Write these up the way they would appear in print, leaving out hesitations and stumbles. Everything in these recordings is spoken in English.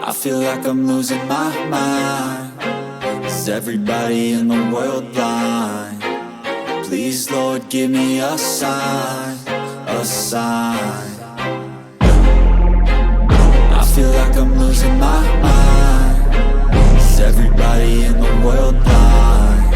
I feel like I'm losing my mind. Is everybody in the world blind? Please, Lord, give me a sign, a sign. I feel like I'm losing my mind. Is everybody in the world blind?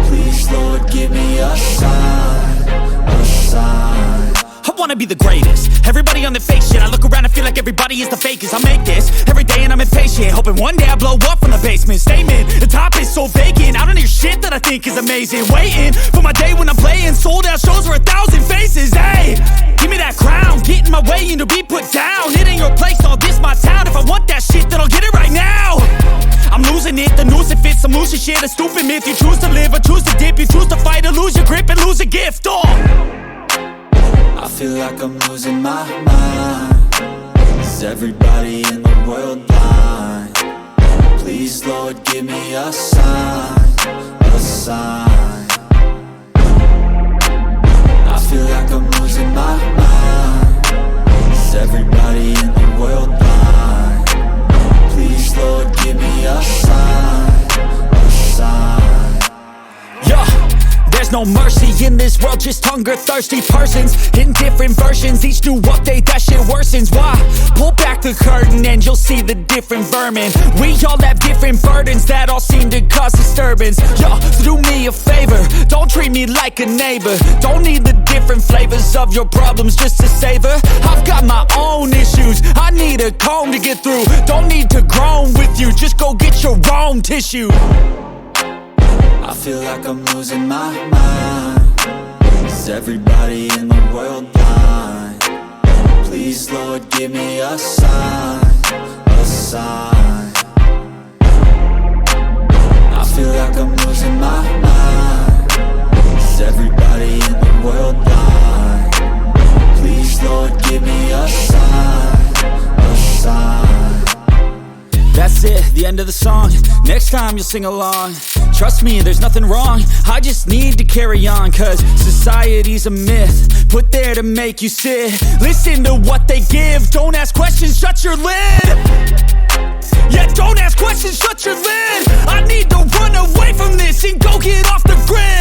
Please, Lord, give me a sign, a sign. I wanna be the greatest. Everybody on the fake shit. I look around and feel like everybody is the fakest. I make this every day and I'm impatient, hoping one day I blow up from the basement. Statement, the top is so vacant. I don't hear shit that I think is amazing. Waiting for my day when I'm playing sold out shows for 1,000 faces. Hey, give me that crown, get in my way and to be put down. It ain't your place, all this my town. If I want that shit, then I'll get it right now. I'm losing it, the noose it fits. I'm losing shit, a stupid myth. You choose to live or choose to dip. You choose to fight or lose your grip and lose a gift. I feel like I'm losing my mind. Is everybody in the world blind? Please, Lord, give me a sign, a sign. I feel like I'm losing my mind. Is everybody in the world blind? Please, Lord, give me a sign, a sign. Yeah. There's no mercy in this world, just hunger-thirsty persons in different versions. Each new update, that shit worsens. Why? Pull back the curtain and you'll see the different vermin. We all have different burdens that all seem to cause disturbance. Yo, do me a favor, don't treat me like a neighbor. Don't need the different flavors of your problems just to savor. I've got my own issues, I need a comb to get through. Don't need to groan with you, just go get your own tissue. I feel like I'm losing my mind. Is everybody in the world blind? Please, Lord, give me a sign, a sign. I feel like I'm losing my mind. Is everybody in the world blind? Please, Lord, give me a sign, a sign. That's it, the end of the song. Next time you'll sing along. Trust me, there's nothing wrong. I just need to carry on, cause society's a myth put there to make you sit. Listen to what they give. Don't ask questions, shut your lid. Yeah, don't ask questions, shut your lid. I need to run away from this and go get off the grid.